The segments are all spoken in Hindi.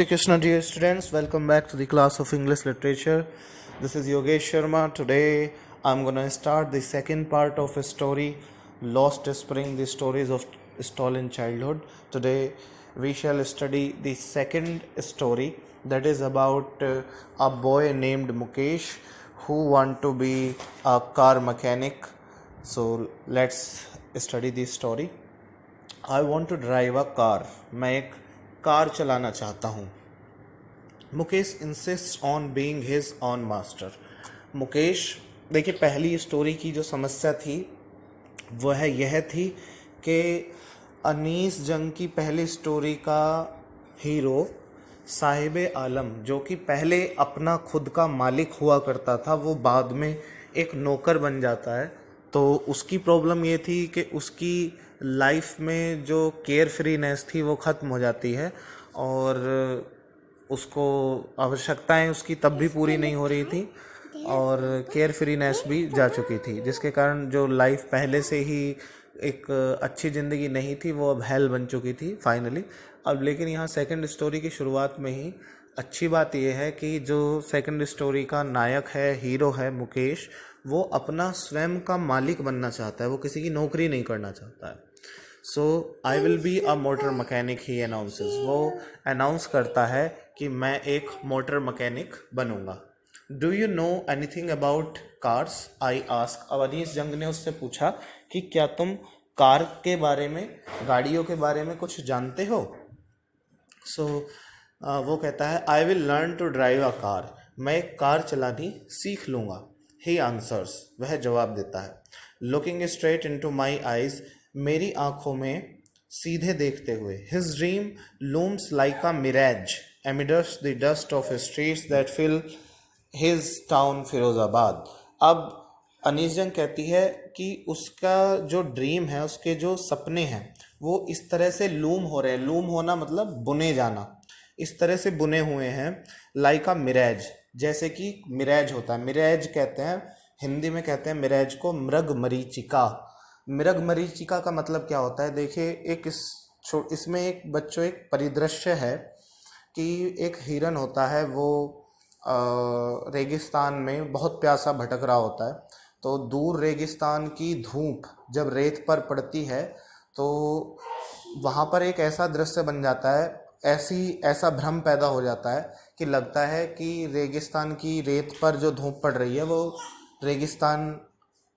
Hare Krishna, dear students, welcome back to the class of English literature. This is Yogesh Sharma. Today I'm going to start the second part of a story, Lost Spring, the stories of stolen childhood. Today we shall study the second story, that is about a boy named Mukesh who want to be a car mechanic. So let's study this story. I want to drive a car, मैं एक कार चलाना चाहता हूँ. Mukesh insist on being his own master. Mukesh, देखिए, पहली स्टोरी की जो समस्या थी वह यह थी कि अनीस जंग की पहली स्टोरी का हीरो साहिब आलम, जो कि पहले अपना खुद का मालिक हुआ करता था, वो बाद में एक नौकर बन जाता है. तो उसकी प्रॉब्लम ये थी कि उसकी लाइफ में जो केयर फ्रीनेस थी वो ख़त्म हो जाती है और उसको आवश्यकताएं उसकी तब भी पूरी नहीं हो रही थी और केयर फ्रीनेस भी जा चुकी थी, जिसके कारण जो लाइफ पहले से ही एक अच्छी ज़िंदगी नहीं थी वो अब हेल बन चुकी थी फाइनली. अब लेकिन यहाँ सेकंड स्टोरी की शुरुआत में ही अच्छी बात यह है कि जो सेकंड स्टोरी का नायक है, हीरो है मुकेश, वो अपना स्वयं का मालिक बनना चाहता है, वो किसी की नौकरी नहीं करना चाहता है. So I will be a motor mechanic, he announces. वो अनाउंस करता है कि मैं एक मोटर मैकेनिक बनूंगा. Do you know anything about cars, I ask. अब अनीस जंग ने उससे पूछा कि क्या तुम कार के बारे में, गाड़ियों के बारे में कुछ जानते हो. सो वो कहता है I will learn to drive a car, मैं एक कार चलानी सीख लूँगा. ही आंसर्स, वह जवाब देता है. Looking straight into my eyes, मेरी आंखों में सीधे देखते हुए. His dream looms like a mirage amidst the dust of streets that fill his town Firozabad. अब अनीस जंग कहती है कि उसका जो ड्रीम है, उसके जो सपने हैं, वो इस तरह से लूम हो रहे हैं. लूम होना मतलब बुने जाना, इस तरह से बुने हुए हैं. लाइक अ मिराज, जैसे कि मिराज होता है, मिराज कहते हैं, हिंदी में कहते हैं मिराज को मृग मरीचिका. मृग मरीचिका का मतलब क्या होता है? देखिए, इसमें एक बच्चों एक परिदृश्य है कि एक हिरन होता है, वो रेगिस्तान में बहुत प्यासा भटक रहा होता है. तो दूर रेगिस्तान की धूप जब रेत पर पड़ती है तो वहाँ पर एक ऐसा दृश्य बन जाता है, ऐसा भ्रम पैदा हो जाता है कि लगता है कि रेगिस्तान की रेत पर जो धूप पड़ रही है वो रेगिस्तान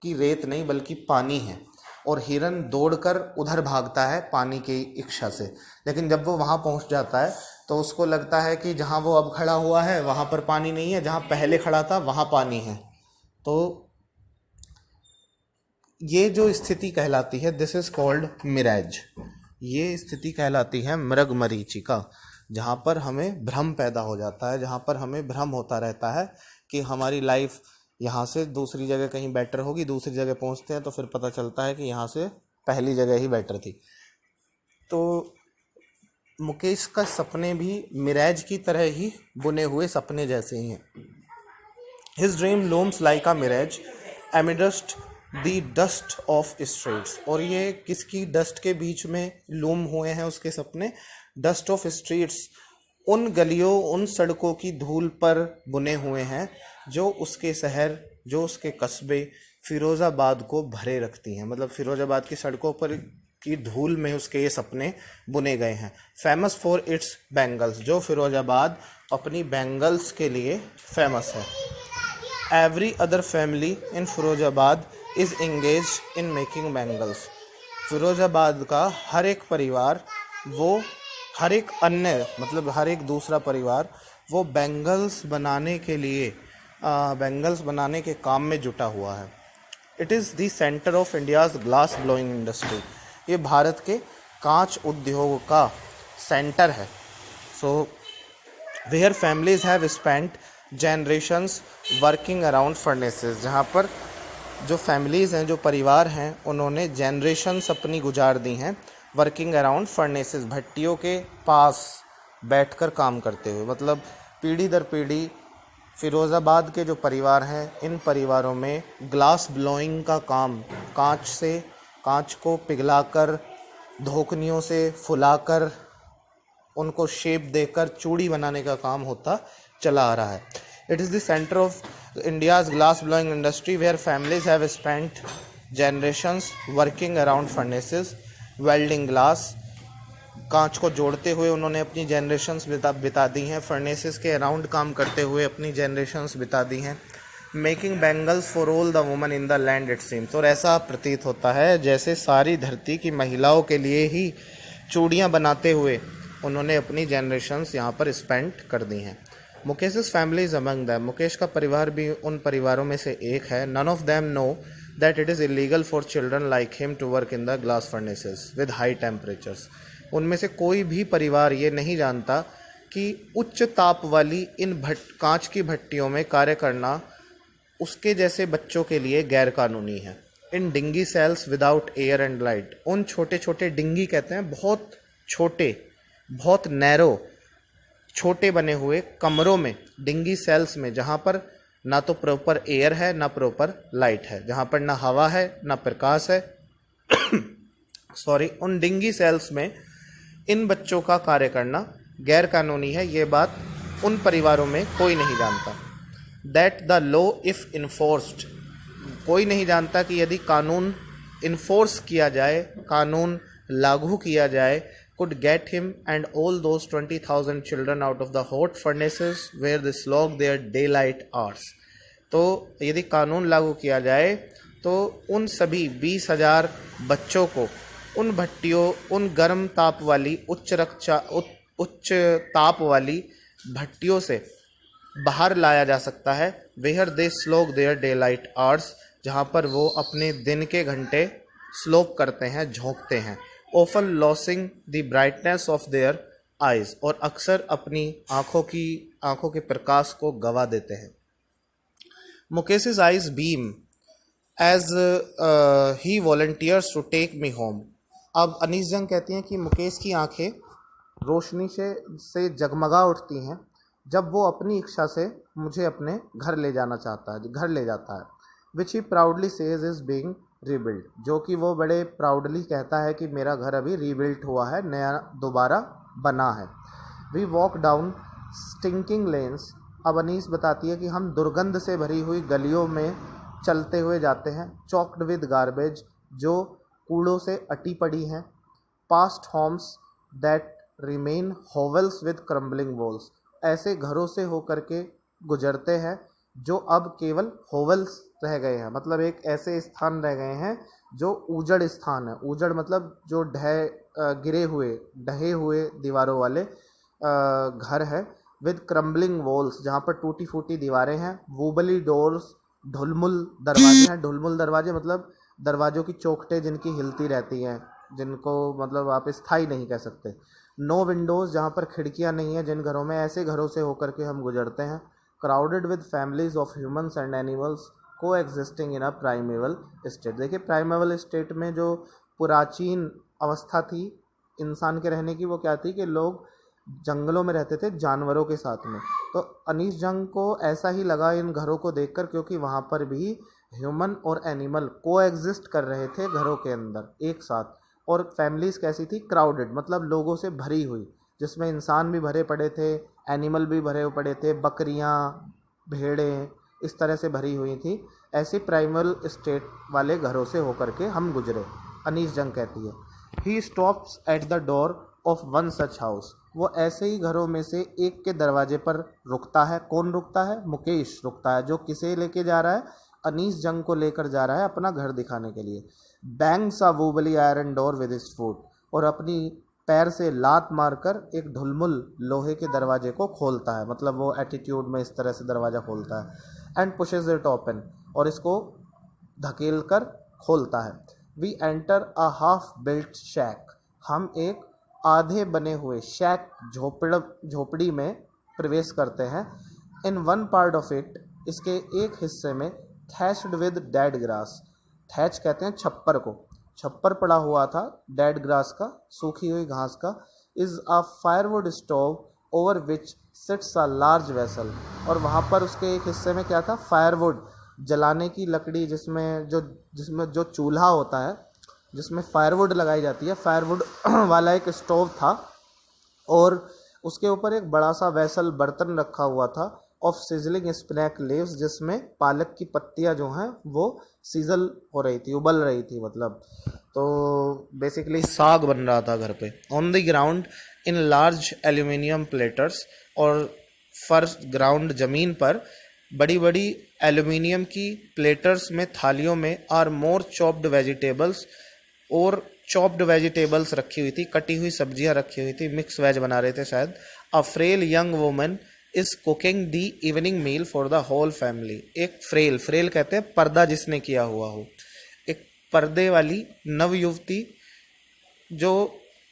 की रेत नहीं बल्कि पानी है. और हिरन दौड़कर उधर भागता है पानी की इच्छा से. लेकिन जब वो वहाँ पहुँच जाता है तो उसको लगता है कि जहाँ वो अब खड़ा हुआ है वहाँ पर पानी नहीं है, जहाँ पहले खड़ा था वहाँ पानी है. तो ये जो स्थिति कहलाती है, दिस इज कॉल्ड मिराज. ये स्थिति कहलाती है मृग मरीचिका, जहाँ पर हमें भ्रम पैदा हो जाता है, जहाँ पर हमें भ्रम होता रहता है कि हमारी लाइफ यहाँ से दूसरी जगह कहीं बेटर होगी. दूसरी जगह पहुँचते हैं तो फिर पता चलता है कि यहाँ से पहली जगह ही बेटर थी. तो मुकेश का सपने भी मिराज की तरह ही बुने हुए सपने जैसे ही हैं. His dream looms like a mirage amidst the dust of streets. और ये किसकी डस्ट के बीच में लूम हुए हैं उसके सपने? डस्ट ऑफ स्ट्रीट्स, उन गलियों, उन सड़कों की धूल पर बुने हुए हैं जो उसके शहर, जो उसके कस्बे फिरोज़ाबाद को भरे रखती हैं. मतलब फिरोज़ाबाद की सड़कों पर की धूल में उसके ये सपने बुने गए हैं. फेमस फॉर इट्स बैंगल्स, जो फिरोज़ाबाद अपनी बैंगल्स के लिए फेमस है. Every other family in Firozabad is engage in making bangles. Firozabad का हर एक परिवार, वो हर एक अन्य मतलब हर एक दूसरा परिवार, वो बैंगल्स बनाने के लिए, बैंगल्स बनाने के काम में जुटा हुआ है. It is the centre of India's glass blowing industry. ये भारत के कांच उद्योग का सेंटर है. So where families have spent generations working around furnaces, जहाँ पर जो फैमिलीज़ हैं, जो परिवार हैं, उन्होंने जनरेशंस अपनी गुजार दी हैं वर्किंग अराउंड फर्नेसेस, भट्टियों के पास बैठकर काम करते हुए. मतलब पीढ़ी दर पीढ़ी फिरोज़ाबाद के जो परिवार हैं, इन परिवारों में ग्लास ब्लोइंग का काम, कांच को पिघलाकर, धोकनियों से फुलाकर उनको शेप देकर चूड़ी बनाने का काम होता चला आ रहा है. It is the centre of India's glass blowing industry where families have spent generations working around furnaces welding glass. कांच को जोड़ते हुए उन्होंने अपनी जनरेशंस बिता दी हैं. फर्नेसेस के अराउंड काम करते हुए अपनी जनरेशंस बिता दी हैं. Making bangles for all the woman in the land it seems. और ऐसा प्रतीत होता है जैसे सारी धरती की महिलाओं के लिए ही चूड़ियाँ बनाते हुए उन्होंने अपनी जनरेशंस यहाँ पर स्पेंड कर दी हैं. Mukesh's family is among them. Mukesh का परिवार भी उन परिवारों में से एक है. None of them know that it is illegal for children like him to work in the glass furnaces with high temperatures. उनमें से कोई भी परिवार ये नहीं जानता कि उच्च ताप वाली इन कांच की भट्टियों में कार्य करना उसके जैसे बच्चों के लिए गैर कानूनी है. In dingy cells without air and light. उन छोटे छोटे डिंगी कहते हैं बहुत छोटे, बहुत नैरो, छोटे बने हुए कमरों में, डिंगी सेल्स में, जहाँ पर ना तो प्रॉपर एयर है ना प्रॉपर लाइट है, जहाँ पर ना हवा है ना प्रकाश है. सॉरी, उन डिंगी सेल्स में इन बच्चों का कार्य करना गैर कानूनी है. ये बात उन परिवारों में कोई नहीं जानता. That the law if enforced. कोई नहीं जानता कि यदि कानून इन्फोर्स किया जाए, कानून लागू किया जाए, could get him and all those 20,000 children out of the hot furnaces where they slog their daylight hours. तो यदि कानून लागू किया जाए तो उन सभी 20,000 बच्चों को उन भट्टियों, उन गर्म ताप वाली उच्च ताप वाली भट्टियों से बाहर लाया जा सकता है. Where they slog their daylight hours. जहाँ पर वो अपने दिन के घंटे स्लोक करते हैं, झोंकते हैं. Often losing the brightness of their eyes. और अक्सर अपनी आँखों के प्रकाश को गवा देते हैं. Mukesh's eyes beam as he volunteers to take me home. अब अनीस जंग कहती हैं कि मुकेश की आंखें रोशनी से जगमगा उठती हैं जब वो अपनी इच्छा से मुझे अपने घर ले जाता है. Which he proudly says is being rebuild. जो कि वो बड़े प्राउडली कहता है कि मेरा घर अभी रीबिल्ट हुआ है, नया दोबारा बना है. We walk down stinking lanes. अब अनीस बताती है कि हम दुर्गंध से भरी हुई गलियों में चलते हुए जाते हैं. Choked with garbage. जो कूड़ों से अटी पड़ी हैं. Past homes that remain hovels with crumbling walls. ऐसे घरों से होकर के गुजरते हैं जो अब केवल होवल्स रह गए हैं. मतलब एक ऐसे स्थान रह गए हैं जो ऊजड़ स्थान है. ऊजड़ मतलब जो ढहे हुए दीवारों वाले घर है. With crumbling walls. जहाँ पर टूटी फूटी दीवारें हैं. वूबली डोर्स. ढुलमुल दरवाजे हैं. ढुलमुल दरवाजे मतलब दरवाज़ों की चौखटें जिनकी हिलती रहती हैं, जिनको मतलब आप स्थायी नहीं कह सकते. No windows. जहाँ पर खिड़कियाँ नहीं हैं जिन घरों में. ऐसे घरों से होकर के हम गुजरते हैं. Crowded with families of humans and animals को एग्जिस्टिंग इन अ प्राइमेवल स्टेट. देखिए, प्राइमेवल स्टेट में जो प्राचीन अवस्था थी इंसान के रहने की, वो क्या थी कि लोग जंगलों में रहते थे जानवरों के साथ में. तो अनीस जंग को ऐसा ही लगा इन घरों को देखकर, क्योंकि वहाँ पर भी ह्यूमन और एनिमल को एग्जिस्ट कर रहे थे घरों के अंदर एक साथ. और फैमिलीज़ कैसी थी? क्राउडेड मतलब लोगों से भरी हुई, जिसमें इंसान भी भरे पड़े थे, एनिमल भी भरे पड़े थे, बकरियाँ, भेड़ें, इस तरह से भरी हुई थी. ऐसे प्राइमल स्टेट वाले घरों से होकर के हम गुजरे. अनीस जंग कहती है. He stops at the door of one such house. वो ऐसे ही घरों में से एक के दरवाजे पर रुकता है. कौन रुकता है? मुकेश रुकता है, जो किसे लेके जा रहा है? अनीस जंग को लेकर जा रहा है अपना घर दिखाने के लिए. Bangs a wobbly iron door with his foot. और अपनी पैर से लात मारकर एक ढुलमुल लोहे के दरवाजे को खोलता है. मतलब वो एटीट्यूड में इस तरह से दरवाज़ा खोलता है. And pushes it open. और इसको धकेल कर खोलता है. We enter a half built shack. हम एक आधे बने हुए शैक झोपड़ी में प्रवेश करते हैं. In one part of it. इसके एक हिस्से में thatched with dead grass. Thatch कहते हैं छप्पर को. छप्पर पड़ा हुआ था डेड ग्रास का, सूखी हुई घास का. Is a firewood stove over which sits a large vessel. और वहाँ पर उसके एक हिस्से में क्या था? फायरवुड, जलाने की लकड़ी, जिसमें जो चूल्हा होता है जिसमें फायरवुड लगाई जाती है, फायरवुड वाला एक स्टोव था और उसके ऊपर एक बड़ा सा वैसल बर्तन रखा हुआ था ऑफ सिजलिंग स्पिनैक लीव्स, जिसमें पालक की पत्तियां जो हैं वो सीजल हो रही थी, उबल रही थी मतलब। तो बेसिकली साग बन रहा था घर पे। On the ground in large aluminium platters, और फर्श ग्राउंड ज़मीन पर बड़ी बड़ी एल्यूमिनियम की प्लेटर्स में थालियों में आर मोर चॉप्ड वेजिटेबल्स, और चॉप्ड वेजिटेबल्स रखी हुई थी, कटी हुई सब्जियां रखी हुई थी, मिक्स वेज बना रहे थे शायद। A frail young woman is cooking the evening meal for the whole family. एक फ्रेल कहते हैं पर्दा जिसने किया हुआ हो, एक पर्दे वाली नव युवती जो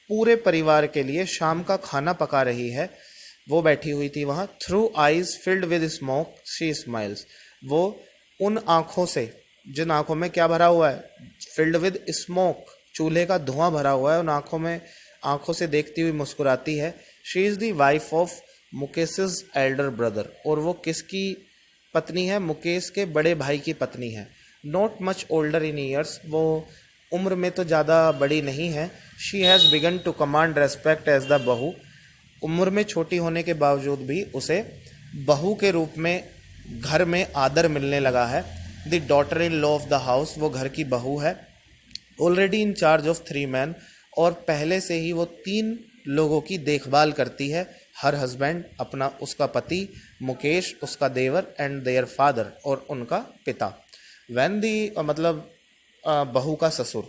पूरे परिवार के लिए शाम का खाना पका रही है, वो बैठी हुई थी वहाँ। Through eyes filled with smoke she smiles. वो उन आँखों से, जिन आँखों में क्या भरा हुआ है, फिल्ड विद स्मोक, चूल्हे का धुआं भरा हुआ है, उन आँखों से देखती हुई मुस्कुराती है। She is the wife of Mukesh's elder brother. और वो किसकी पत्नी है? मुकेश के बड़े भाई की पत्नी है। Not much older in years, वो उम्र में तो ज़्यादा बड़ी नहीं है। She has begun to command respect as the bahu. उम्र में छोटी होने के बावजूद भी उसे बहू के रूप में घर में आदर मिलने लगा है। The daughter in law of the house, वो घर की बहू है। Already in charge of 3 man, और पहले से ही वो 3 लोगों की देखभाल करती है। हर हस्बैंड, अपना उसका पति मुकेश, उसका देवर, एंड देयर फादर, और उनका पिता। वैन दी मतलब बहू का ससुर।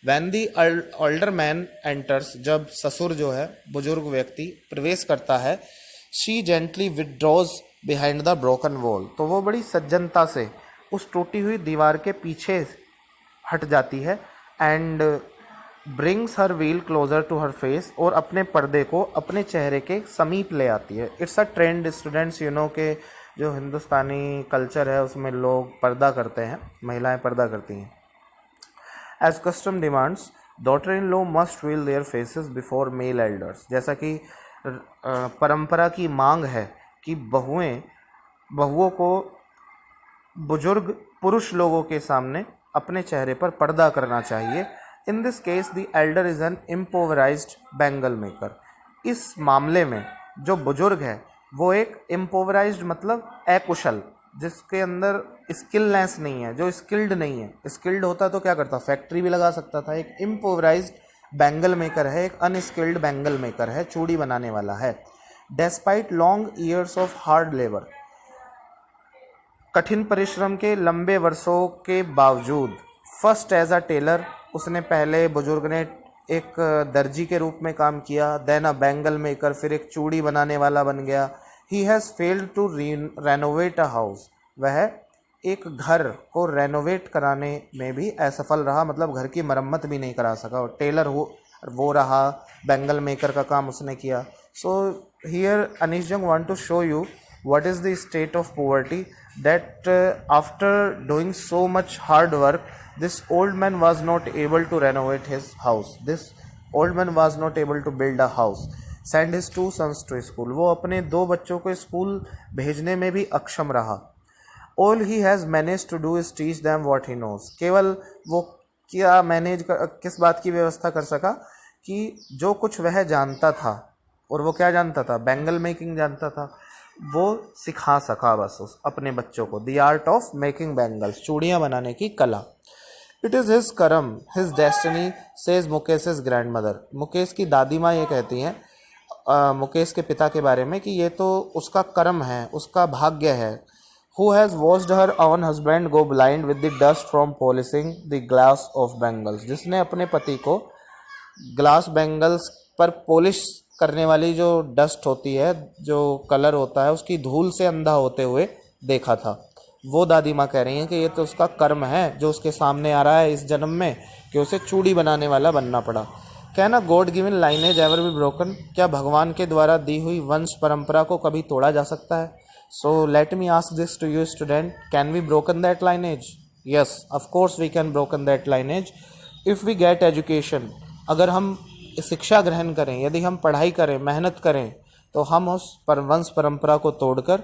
Van the older man enters, जब ससुर जो है बुजुर्ग व्यक्ति प्रवेश करता है, she gently withdraws behind the broken wall, तो वो बड़ी सज्जनता से उस टूटी हुई दीवार के पीछे हट जाती है। And brings her veil closer to her face, और अपने पर्दे को अपने चेहरे के समीप ले आती है। It's a trend students, you know के जो हिंदुस्तानी कल्चर है उसमें लोग पर्दा करते हैं, महिलाएं पर्दा करती हैं। As custom demands, daughter in law must veil their faces before male elders, जैसा कि परंपरा की मांग है कि बहुओं को बुजुर्ग पुरुष लोगों के सामने अपने चेहरे पर पर्दा करना चाहिए। In this case the elder is an impoverished bangle maker. इस मामले में जो बुजुर्ग है वो एक इम्पोवराइज्ड मतलब अकुशल, जिसके अंदर स्किलनेस नहीं है, जो स्किल्ड नहीं है। स्किल्ड होता तो क्या करता, फैक्ट्री भी लगा सकता था। एक इम्पोवराइज्ड बैंगल मेकर है, एक अनस्किल्ड बैंगल मेकर है, चूड़ी बनाने वाला है। Despite long years of hard labour, कठिन परिश्रम के लंबे वर्षों के बावजूद। फर्स्ट एज अ टेलर, उसने पहले बुजुर्ग ने एक दर्जी के रूप में काम किया। देन अ बैंगल मेकर, फिर एक चूड़ी बनाने वाला बन गया। He has failed to renovate a house, वह एक घर को रेनोवेट कराने में भी असफल रहा, मतलब घर की मरम्मत भी नहीं करा सका। और टेलर वो रहा, बैंगल मेकर का काम उसने किया। सो here Anish Jung want to show you what is the state of poverty, that after doing so much hard work, this old man was not able to renovate his house. This old man was not able to build a house. Send his 2 sons to school, वो अपने 2 बच्चों को स्कूल भेजने में भी अक्षम रहा। All he has managed to do is teach them what he knows. केवल वो क्या किस बात की व्यवस्था कर सका कि जो कुछ वह जानता था, और वो क्या जानता था, बैंगल मेकिंग जानता था, वो सिखा सका बस उस अपने बच्चों को। The art of making bangles, चूड़ियाँ बनाने की कला। It is his karam, his destiny, says Mukesh's grandmother. Mukesh की दादी माँ ये कहती हैं मुकेश के पिता के बारे में कि ये तो उसका कर्म है, उसका भाग्य है। Who has watched her own husband go blind with the dust from polishing the glass of bangles, जिसने अपने पति को ग्लास बैंगल्स पर पॉलिश करने वाली जो डस्ट होती है, जो कलर होता है, उसकी धूल से अंधा होते हुए देखा था। वो दादी माँ कह रही हैं कि ये तो उसका कर्म है जो उसके सामने आ रहा है इस जन्म में, कि उसे चूड़ी बनाने वाला बनना पड़ा। Can a God given lineage ever be broken, क्या भगवान के द्वारा दी हुई वंश परंपरा को कभी तोड़ा जा सकता है? So let me ask this to you student, can we broken that lineage? Yes, of course we can broken that lineage if we get education. अगर हम शिक्षा ग्रहण करें, यदि हम पढ़ाई करें, मेहनत करें, तो हम उस वंश परंपरा को तोड़कर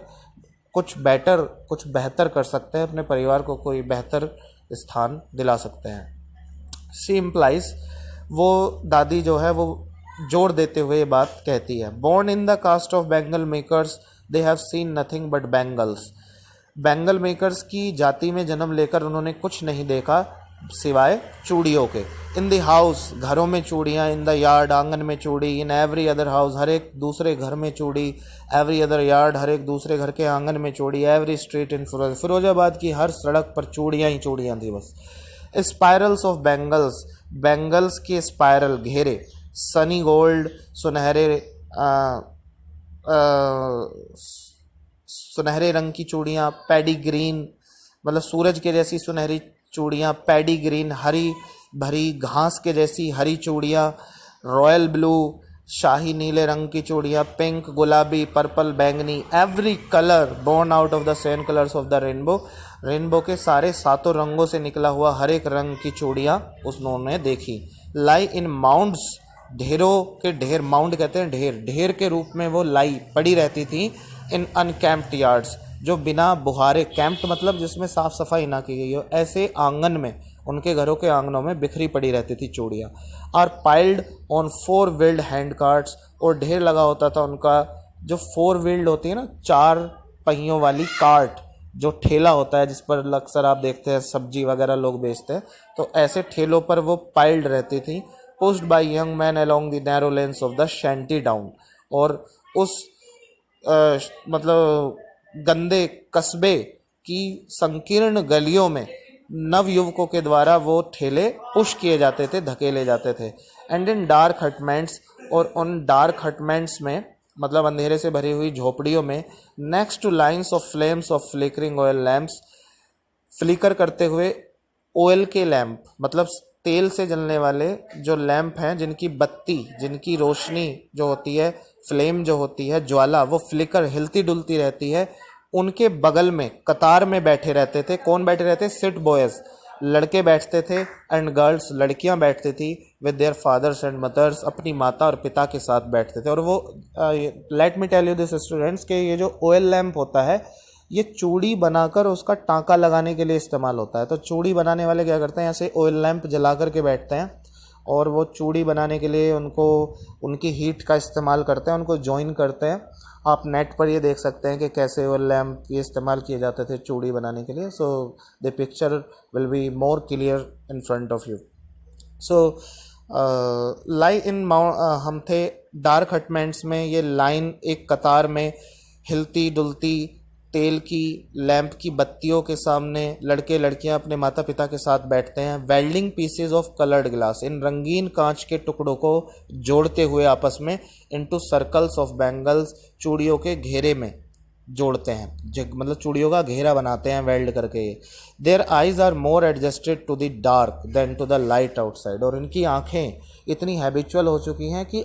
कुछ बेहतर कर सकते हैं, अपने परिवार को कोई बेहतर स्थान दिला सकते हैं। शी इम्प्लाइज, वो दादी जो है वो जोड़ देते हुए ये बात कहती है। Born in the caste of bangle makers they have seen nothing but bangles. Bangle makers की जाति में जन्म लेकर उन्होंने कुछ नहीं देखा सिवाय चूड़ियों के। इन द हाउस, घरों में चूड़ियाँ, इन द यार्ड, आंगन में चूड़ी, इन एवरी अदर हाउस, हर एक दूसरे घर में चूड़ी, एवरी अदर यार्ड, हर एक दूसरे घर के आंगन में चूड़ी, एवरी स्ट्रीट इन फिरोजाबाद की हर सड़क पर चूड़ियाँ ही चूड़ियाँ थी बस। स्पायरल्स ऑफ बैंगल्स, बैंगल्स के स्पायरल, घेरे, सनी गोल्ड, सुनहरे रंग की चूड़ियाँ, पैडी ग्रीन मतलब सूरज के जैसी सुनहरी चूड़ियाँ, पैडी ग्रीन हरी भरी घास के जैसी हरी चूड़ियाँ, रॉयल ब्लू शाही नीले रंग की चूड़ियाँ, पिंक गुलाबी पर्पल बैंगनी, every colour born out of the 7 colours of the rainbow, rainbow के सारे 7 रंगों से निकला हुआ हर एक रंग की चूड़ियाँ उन्होंने देखी। लाई इन माउंड्स, ढेरों के ढेर, माउंड कहते हैं ढेर, ढेर के रूप में वो लाई पड़ी रहती थी। इन अनकैम्प्ड यार्ड्स, जो बिना बुहारे, कैंप्ड मतलब जिसमें साफ सफाई ना की गई हो, ऐसे आंगन में, उनके घरों के आंगनों में बिखरी पड़ी रहती थी चूड़ियाँ। Are piled on 4 wheeled hand carts, और ढेर लगा होता था उनका, जो 4 व्हील्ड होती है ना, 4 पहियों वाली कार्ट, जो ठेला होता है जिस पर अक्सर आप देखते हैं सब्जी वगैरह लोग बेचते हैं, तो ऐसे ठेलों पर वो पाइल्ड रहती थी। Pushed by young man along the narrow lanes of the shanty town, और उस मतलब गंदे कस्बे की संकीर्ण गलियों में नव युवकों के द्वारा वो ठेले पुश किए जाते थे, धकेले जाते थे। एंड इन डार्क हटमेंट्स, और उन डार्क हटमेंट्स में मतलब अंधेरे से भरी हुई झोपड़ियों में, next to lines of flames of flickering oil lamps, flicker करते हुए ऑयल के लैंप मतलब तेल से जलने वाले जो लैंप हैं, जिनकी बत्ती, जिनकी रोशनी जो होती है, फ्लेम जो होती है, ज्वाला, वो फ्लिकर हिलती डुलती रहती है, उनके बगल में कतार में बैठे रहते थे। कौन बैठे रहते? सिट बॉयज़, लड़के बैठते थे, एंड गर्ल्स, लड़कियां बैठती थी, with their fathers and mothers, अपनी माता और पिता के साथ बैठते थे। और वो let me tell you this students के ये जो ऑयल लैंप होता है, ये चूड़ी बनाकर उसका टांका लगाने के लिए इस्तेमाल होता है। तो चूड़ी बनाने वाले क्या करते हैं, ऐसे ऑयल लैंप जला कर के बैठते हैं, और वो चूड़ी बनाने के लिए उनको उनकी हीट का इस्तेमाल करते हैं, उनको जॉइन करते हैं। आप नेट पर ये देख सकते हैं कि कैसे ऑयल लैंप ये इस्तेमाल किए जाते थे चूड़ी बनाने के लिए। So the picture will be more clear in front of you. सो लाई इन हम थे डार्क हटमेंट्स में, ये लाइन एक कतार में हिलती डुलती तेल की लैंप की बत्तियों के सामने लड़के लड़कियां अपने माता पिता के साथ बैठते हैं। Welding pieces of coloured glass, इन रंगीन कांच के टुकड़ों को जोड़ते हुए आपस में, इनटू सर्कल्स ऑफ बैंगल्स, चूड़ियों के घेरे में जोड़ते हैं, मतलब चूड़ियों का घेरा बनाते हैं वेल्ड करके। Their eyes are more adjusted to the dark than to the light outside, और इनकी आंखें इतनी हैबिचुअल हो चुकी हैं कि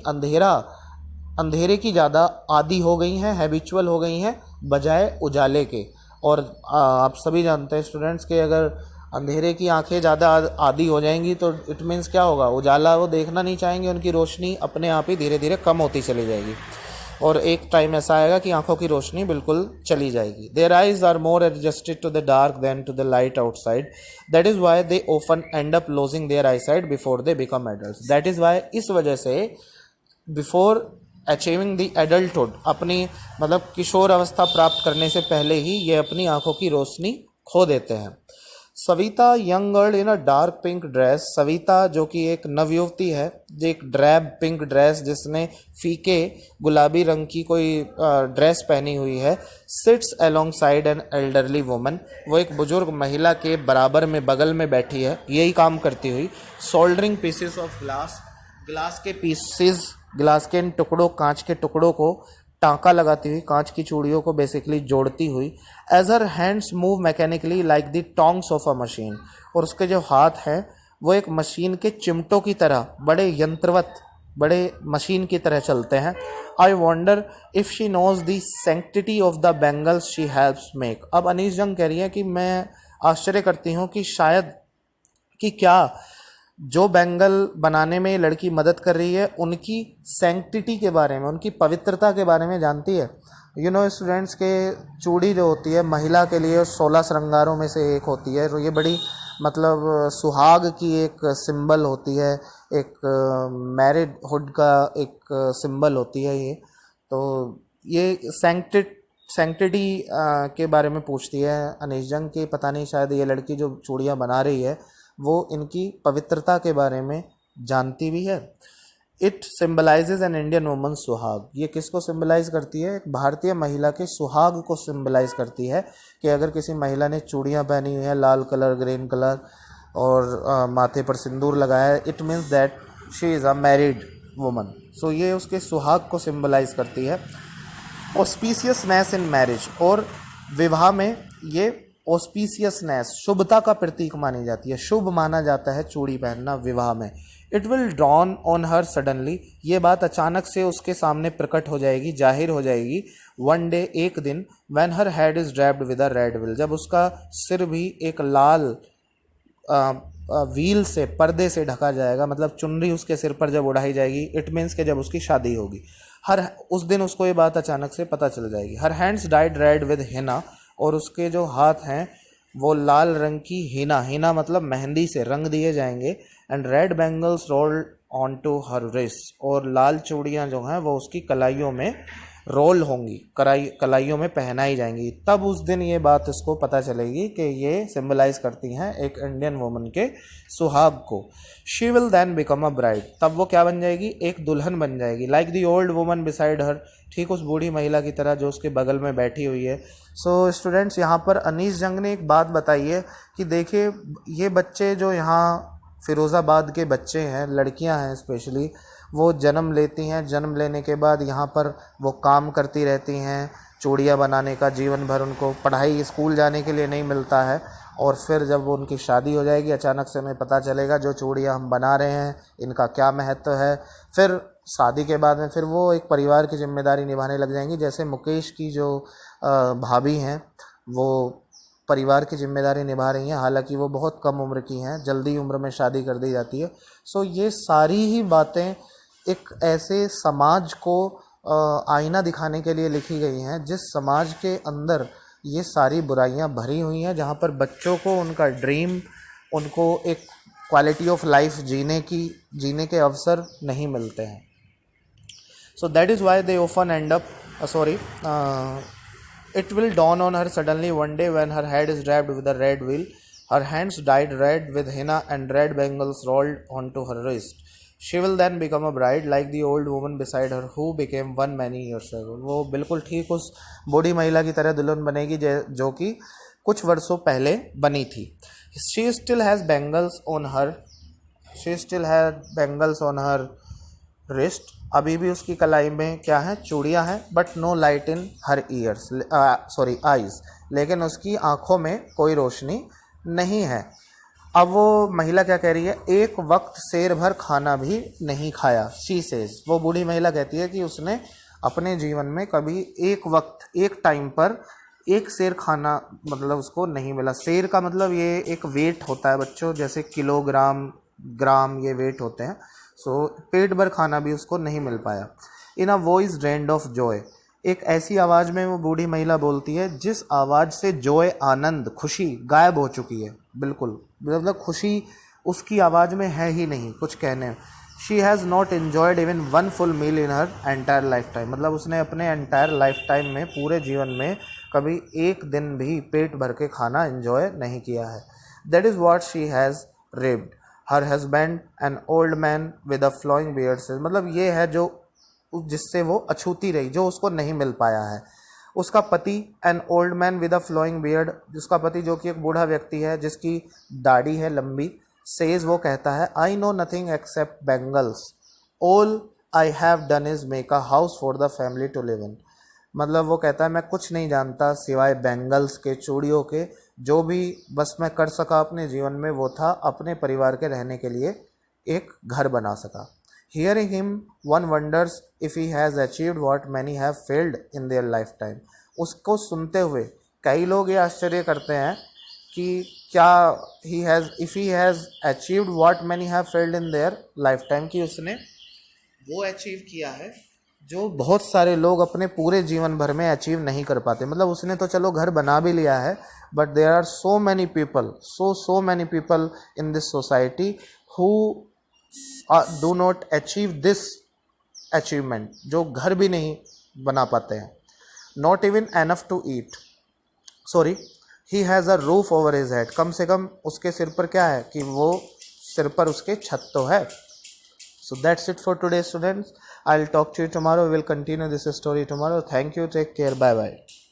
अंधेरे की ज़्यादा आदी हो गई हैं, हैबिचुअल हो गई हैं बजाय उजाले के। और आप सभी जानते हैं स्टूडेंट्स कि अगर अंधेरे की आंखें ज़्यादा आदी हो जाएंगी तो इट मीन्स क्या होगा, उजाला वो देखना नहीं चाहेंगे, उनकी रोशनी अपने आप ही धीरे धीरे कम होती चली जाएगी, और एक टाइम ऐसा आएगा कि आंखों की रोशनी बिल्कुल चली जाएगी। Their eyes are more adjusted to the dark than to the light outside, that is why they often end up losing their eyesight before they become adult. That is why, इस वजह से बिफोर अचीविंग द एडल्टहुड, अपनी मतलब किशोर अवस्था प्राप्त करने से पहले ही ये अपनी आंखों की रोशनी खो देते हैं। Savita young girl in a dark pink dress, Savita जो कि एक नवयुवती है, जो एक ड्रैब पिंक ड्रेस जिसने फीके गुलाबी रंग की कोई ड्रेस पहनी हुई है, sits alongside an elderly woman, वो एक बुजुर्ग महिला के बराबर में बगल में बैठी है, यही काम करती हुई। Soldering pieces of glass, glass के पीसेस, ग्लास के इन टुकड़ों, कांच के टुकड़ों को टांका लगाती हुई, कांच की चूड़ियों को बेसिकली जोड़ती हुई। As her hands move mechanically like the tongs of a machine, और उसके जो हाथ हैं वो एक मशीन के चिमटों की तरह, बड़े यंत्रवत, बड़े मशीन की तरह चलते हैं। I wonder if she knows the sanctity of the bangles she helps make. अब अनीस जंग कह रही है कि मैं आश्चर्य करती हूँ कि शायद कि क्या जो बैंगल बनाने में लड़की मदद कर रही है उनकी सैंक्टिटी के बारे में, उनकी पवित्रता के बारे में जानती है। यू नो स्टूडेंट्स के चूड़ी जो होती है महिला के लिए 16 श्रृंगारों में से एक होती है। तो ये बड़ी मतलब सुहाग की एक सिंबल होती है, एक मैरिड हुड का एक सिंबल होती है ये। तो ये सैंक्टिटी के बारे में पूछती है अनीश जंग की। पता नहीं शायद ये लड़की जो चूड़ियाँ बना रही है वो इनकी पवित्रता के बारे में जानती भी है। It symbolises an Indian woman सुहाग। ये किसको सिम्बलाइज करती है? एक भारतीय महिला के सुहाग को सिम्बलाइज करती है कि अगर किसी महिला ने चूड़ियाँ पहनी हुई हैं लाल कलर, ग्रीन कलर और माथे पर सिंदूर लगाया है, it means that she is a married woman. सो ये उसके सुहाग को सिम्बलाइज करती है। ऑस्पिशियसनेस इन मैरिज, और विवाह में ये ऑस्पिशियसनेस शुभता का प्रतीक मानी जाती है, शुभ माना जाता है चूड़ी पहनना विवाह में। It will dawn on her suddenly, ये बात अचानक से उसके सामने प्रकट हो जाएगी, जाहिर हो जाएगी। वन डे, एक दिन, when her head is draped with a red will, जब उसका सिर भी एक लाल व्हील से, पर्दे से ढका जाएगा, मतलब चुनरी उसके सिर पर जब उड़ाई जाएगी। इट मीन्स के जब उसकी शादी होगी, उस दिन उसको ये बात अचानक से पता चल जाएगी। Her hands died read with Hina, और उसके जो हाथ हैं वो लाल रंग की हिना मतलब मेहंदी से रंग दिए जाएंगे। And red bangles rolled on to her wrist, और लाल चूड़ियाँ जो हैं वो उसकी कलाइयों में रोल होंगी, कलाइयों में पहनाई जाएंगी। तब उस दिन ये बात इसको पता चलेगी कि ये सिंबलाइज करती हैं एक इंडियन वुमन के सुहाग को। She will then become a bride, तब वो क्या बन जाएगी? एक दुल्हन बन जाएगी। Like the old woman beside her, ठीक उस बूढ़ी महिला की तरह जो उसके बगल में बैठी हुई है। सो स्टूडेंट्स, यहाँ पर अनीश जंग ने एक बात बताई है कि देखिए ये बच्चे जो यहाँ फ़िरोज़ाबाद के बच्चे हैं, लड़कियां हैं स्पेशली, वो जन्म लेती हैं, जन्म लेने के बाद यहाँ पर वो काम करती रहती हैं चूड़ियाँ बनाने का, जीवन भर उनको पढ़ाई स्कूल जाने के लिए नहीं मिलता है। और फिर जब वो उनकी शादी हो जाएगी, अचानक से उन्हें पता चलेगा जो चूड़ियाँ हम बना रहे हैं इनका क्या महत्व है। फिर शादी के बाद में फिर वो एक परिवार की जिम्मेदारी निभाने लग जाएंगी। जैसे मुकेश की जो भाभी हैं वो परिवार की जिम्मेदारी निभा रही हैं, हालांकि वो बहुत कम उम्र की हैं, जल्दी उम्र में शादी कर दी जाती है। सो ये सारी ही बातें एक ऐसे समाज को आईना दिखाने के लिए लिखी गई हैं जिस समाज के अंदर ये सारी बुराइयां भरी हुई हैं, जहाँ पर बच्चों को उनका ड्रीम, उनको एक क्वालिटी ऑफ लाइफ जीने के अवसर नहीं मिलते हैं। So that is why they often end up It will dawn on her suddenly one day when her head is wrapped with a red veil, her hands dyed red with henna and red bangles rolled onto her wrist. She will then become a bride like the old woman beside her who became one many years ago. वो बिल्कुल ठीक उस बूढ़ी महिला की तरह दुल्हन बनेगी जो कि कुछ वर्षों पहले बनी थी। She still has bangles on her wrist. अभी भी उसकी कलाई में क्या है? चूड़ियाँ हैं। But no light in her eyes, लेकिन उसकी आँखों में कोई रोशनी नहीं है। अब वो महिला क्या कह रही है? एक वक्त शेर भर खाना भी नहीं खाया। शी सेज, वो बूढ़ी महिला कहती है कि उसने अपने जीवन में कभी एक वक्त, एक टाइम पर एक शेर खाना मतलब उसको नहीं मिला। शेर का मतलब ये एक वेट होता है बच्चों, जैसे किलोग्राम, ग्राम, ये वेट होते हैं। सो पेट भर खाना भी उसको नहीं मिल पाया। In a voice drained of joy, एक ऐसी आवाज़ में वो बूढ़ी महिला बोलती है जिस आवाज़ से जॉय, आनंद, खुशी गायब हो चुकी है बिल्कुल, मतलब खुशी उसकी आवाज़ में है ही नहीं कुछ कहने। She has not enjoyed even one full meal in her entire lifetime, मतलब उसने अपने एंटायर लाइफ टाइम में, पूरे जीवन में कभी एक दिन भी पेट भर के खाना एंजॉय नहीं किया है। That is what she has raved her husband an old man with a flowing beard से, मतलब ये है जो जिससे वो अछूती रही, जो उसको नहीं मिल पाया है। उसका पति an old man with a flowing beard, जिसका पति जो कि एक बूढ़ा व्यक्ति है जिसकी दाढ़ी है लंबी, सेज, वो कहता है I know nothing except bangles, all I have done is make a house for the family to live in, मतलब वो कहता है मैं कुछ नहीं जानता सिवाय बैंगल्स के, चूड़ियों के, जो भी बस मैं कर सका अपने जीवन में वो था अपने परिवार के रहने के लिए एक घर बना सका। Hearing him one wonders if he has achieved what many have failed in their life time, उसको सुनते हुए कई लोग ये आश्चर्य करते हैं कि क्या if he has achieved what many have failed in their life time, कि उसने वो अचीव किया है जो बहुत सारे लोग अपने पूरे जीवन भर में अचीव नहीं कर पाते। मतलब उसने तो चलो घर बना भी लिया है, but there are so many people, so many people in this society who do not achieve this achievement, जो घर भी नहीं बना पाते हैं। Not even enough to eat, sorry, he has a roof over his head, कम से कम उसके सिर पर क्या है कि वो सिर पर उसके छत तो है। So that's it for today, students. I'll talk to you tomorrow. We'll continue this story tomorrow. Thank you. Take care. Bye bye.